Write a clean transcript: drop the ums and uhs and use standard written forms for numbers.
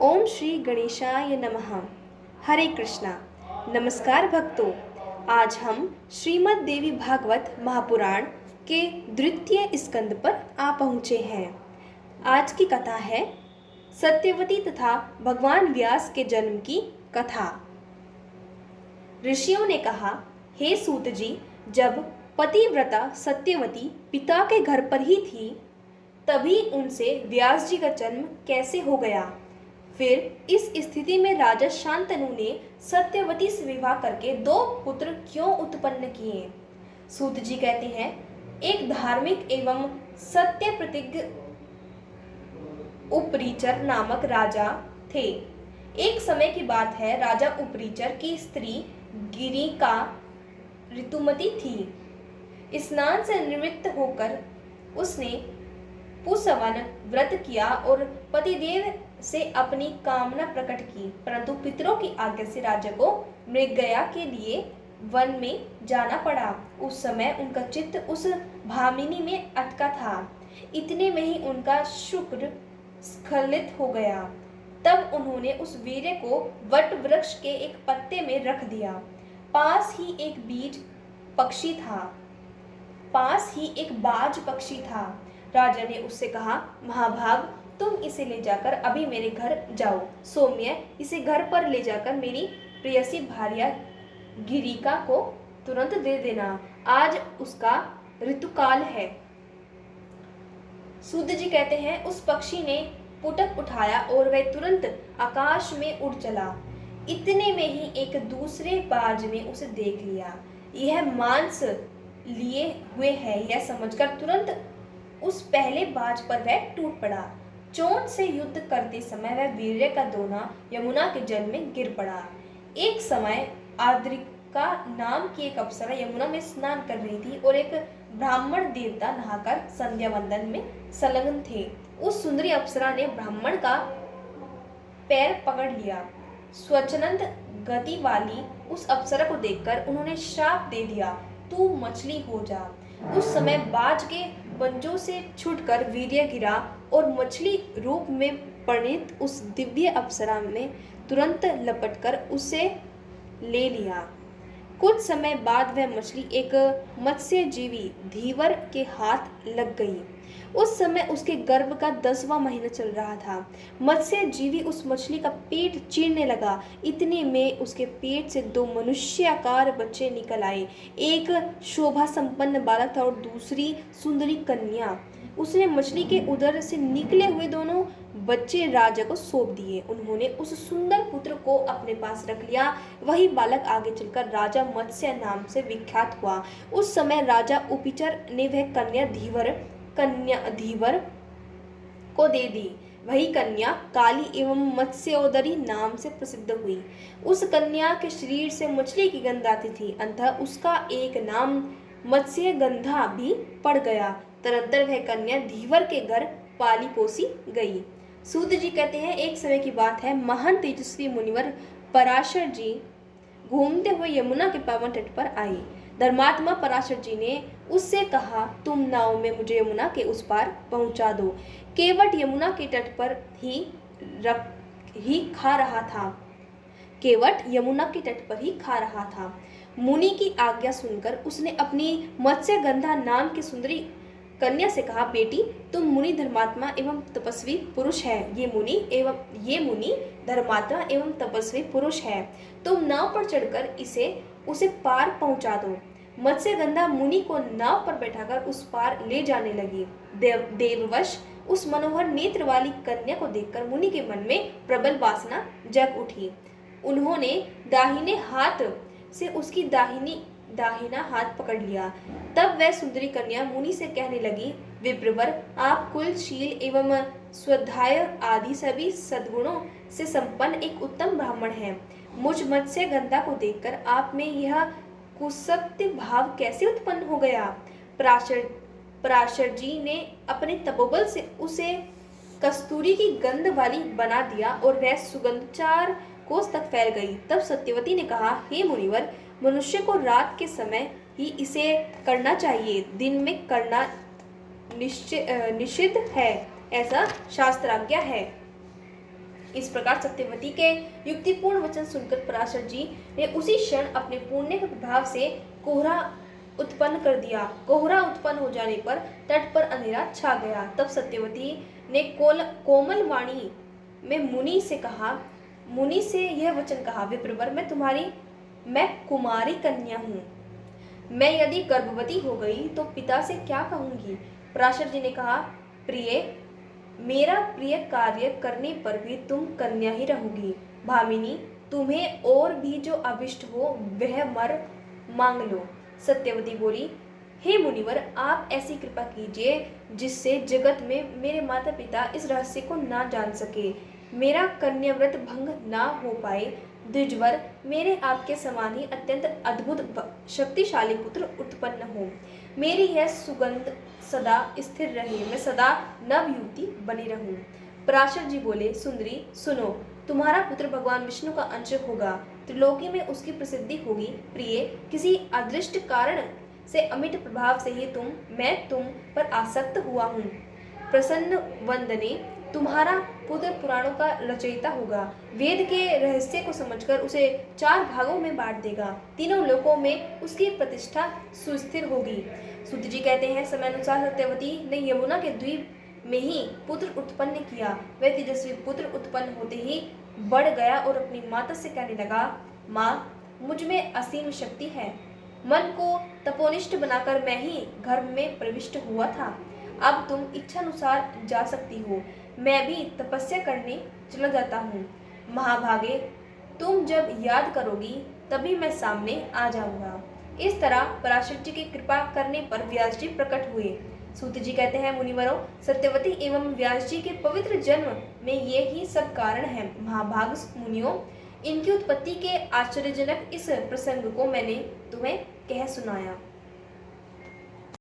ओम श्री गणेशाय नमः। हरे कृष्णा। नमस्कार भक्तों, आज हम श्रीमद् देवी भागवत महापुराण के द्वितीय स्कंद पर आ पहुँचे हैं। आज की कथा है सत्यवती तथा भगवान व्यास के जन्म की कथा। ऋषियों ने कहा, हे सूत जी, जब पतिव्रता सत्यवती पिता के घर पर ही थी, तभी उनसे व्यास जी का जन्म कैसे हो गया। फिर इस स्थिति में राजा शांतनु ने सत्यवती से विवाह करके 2 पुत्र क्यों उत्पन्न किए। सूत जी कहते हैं, एक धार्मिक एवं सत्य प्रतिज्ञ उपरीचर नामक राजा थे। एक समय की बात है, राजा उपरीचर की स्त्री गिरिका ऋतुमती थी। स्नान से निवृत्त होकर उसने पुंसवन व्रत किया और पतिदेव से अपनी कामना प्रकट की, परंतु पितरों की आज्ञा से राजा को मृगया के लिए वन में जाना पड़ा। उस समय उनका चित्त उस भामिनी में अटका था। इतने में ही उनका शुक्र स्खलित हो गया। तब उन्होंने उस वीर्य को वट वृक्ष के एक पत्ते में रख दिया। पास ही एक बाज पक्षी था। राजा ने उससे कहा, महाभाग, तुम इसे ले जाकर अभी मेरे घर जाओ। सौम्य, इसे घर पर ले जाकर मेरी प्रेयसी भार्या गिरिका को तुरंत दे देना, आज उसका ऋतुकाल है। सूत जी कहते हैं, उस पक्षी ने पुटक उठाया और वह तुरंत आकाश में उड़ चला। इतने में ही एक दूसरे बाज ने उसे देख लिया। यह मांस लिए हुए है, यह समझकर तुरंत उस पहले बाज पर वह टूट पड़ा। चोट से युद्ध करते समय वह वीर्य का दोना यमुना के जल में गिर पड़ा। एक समय आद्रिका नाम की एक अप्सरा यमुना में स्नान कर रही थी और एक ब्राह्मण देवता नहाकर संध्या वंदन में संलग्न थे। उस सुंदरी अप्सरा ने ब्राह्मण का पैर पकड़ लिया। स्वच्छंद गति वाली उस अप्सरा को देखकर उन्होंने श्राप दे दिया, तू मछली हो जा। उस समय बाज के पंजों से छूटकर वीर्य गिरा और मछली रूप में परिणित उस दिव्य अप्सरा ने तुरंत लपटकर उसे ले लिया। कुछ समय बाद वह मछली एक मत्स्यजीवी धीवर के हाथ लग गई। उस समय उसके गर्भ का 10वां महीना चल रहा था। मत्स्यजीवी उस मछली का पेट चीरने लगा। इतने में उसके पेट से 2 मनुष्याकार बच्चे निकल आए। एक शोभा संपन्न बालक था और दूसरी सुंदरी कन्या। उसने मछली के उदर से निकले हुए दोनों बच्चे राजा को सौंप दिए। उन्होंने उस सुंदर पुत्र को अपने पास रख लिया। वही बालक आगे चलकर राजा मत्स्य नाम से विख्यात हुआ। उस समय राजा उपीचर ने वह कन्या धीवर को दे दी। वही कन्या काली एवं मत्स्योदरी नाम से प्रसिद्ध हुई। उस कन्या के शरीर से मछली की गंध आती थी, अतः उसका एक नाम मत्स्यगंधा भी पड़ गया। तदंतर वह कन्या धीवर के घर पाली पोसी गई। सूत जी कहते हैं, एक समय की बात है, महान तेजस्वी मुनिवर पराशर जी घूमते हुए यमुना के पावन तट पर आए। धर्मात्मा पराशर जी ने उससे कहा, तुम नाव में मुझे यमुना के उस पार पहुंचा दो। केवट यमुना के तट पर ही खा रहा था। मुनि की आज्ञा सुनकर उसने अपनी मत्स्यगंधा नाम की सुंदरी कन्या से कहा, बेटी, तुम मुनि धर्मात्मा एवं तपस्वी पुरुष है। ये मुनि धर्मात्मा एवं तपस्वी पुरुष है। तुम नाव पर चढ़कर उसे पार पहुंचा दो। मत्स्यगंधा मुनि को नाव पर बैठाकर उस पार ले जाने लगी। देववश उस मनोहर नेत्र वाली कन्या को देखकर मुनि के मन में प्रबल वासना जग उठी। उन्होंने दाहिने हाथ से उसकी दाहिना हाथ पकड़ लिया। तब वह सुंदरी कन्या मुनि से कहने लगी, विप्रवर, आप कुलशील एवं स्वाध्याय आदि सभी सद्गुणों से संपन्न एक उत्तम ब्राह्मण हैं। मुझ मत्स्यगंधा को देखकर आप में यह कुसत्य भाव कैसे उत्पन्न हो गया। पराशर जी ने अपने तपोबल से उसे कस्तूरी की गंध वाली बना दिया और वह सुगंध 4 कोस तक फैल गई। तब सत्यवती ने कहा, हे मुनिवर, मनुष्य को रात के समय ही इसे करना चाहिए, दिन में करना निषिद्ध है, ऐसा शास्त्राज्ञा है। इस प्रकार सत्यवती के युक्तिपूर्ण वचन सुनकर पराशर जी ने उसी क्षण अपने पुण्य के प्रभाव से कोहरा उत्पन्न कर दिया। कोहरा उत्पन्न हो जाने पर तट पर अंधेरा छा गया। तब सत्यवती ने कोमल वाणी में मुनि से यह वचन कहा, विप्रवर, मैं कुमारी कन्या हूँ। मैं यदि गर्भवती हो गई तो पिता से क्या कहूंगी? पराशर जी ने कहा, प्रिय, मेरा प्रिय कार्य करने पर भी तुम कन्या ही रहोगी। भामिनी, तुम्हें और भी जो अभिष्ट हो वह वर मांग लो। सत्यवती बोली, हे मुनिवर, आप ऐसी कृपा कीजिए जिससे जगत में मेरे माता पिता इस रहस्य को ना जान सके, मेरा कन्याव्रत भंग ना हो पाए। द्विजवर, मेरे आपके समान ही अत्यंत अद्भुत शक्तिशाली पुत्र उत्पन्न हो। मेरी यह सुगंध सदा स्थिर रहे, मैं सदा नवयुवती बनी रहूं। पराशर जी बोले, सुंदरी तुम तुम्हारा पुत्र भगवान विष्णु का अंश होगा, त्रिलोकी में उसकी प्रसिद्धि होगी। प्रिय, किसी अदृष्ट कारण से अमिट प्रभाव से ही मैं तुम पर आसक्त हुआ हूँ। प्रसन्न वंदने, तुम्हारा पुत्र पुराणों का रचयिता होगा, वेद के रहस्य को समझकर उसे 4 भागों में बांट देगा, तीनों लोकों में उसकी प्रतिष्ठा सुस्थिर होगी। सूत जी कहते हैं, समयानुसार सत्यवती ने यमुना के द्वीप में ही पुत्र उत्पन्न किया। वह तेजस्वी पुत्र उत्पन्न होते ही बढ़ गया और अपनी माता से कहने लगा, माँ, मुझ में असीम शक्ति है। मन को तपोनिष्ठ बनाकर मैं ही गर्भ में प्रविष्ट हुआ था। अब तुम इच्छानुसार जा सकती हो, मैं भी तपस्या करने चला जाता हूँ। महाभागे, तुम जब याद करोगी तभी मैं सामने आ जाऊंगा। इस तरह पराशर जी की कृपा करने पर व्यास जी प्रकट हुए। सूत जी कहते हैं, मुनिवरों, सत्यवती एवं व्यास जी के पवित्र जन्म में ये ही सब कारण है। महाभाग मुनियों, इनकी उत्पत्ति के आश्चर्यजनक इस प्रसंग को मैंने तुम्हें कह सुनाया।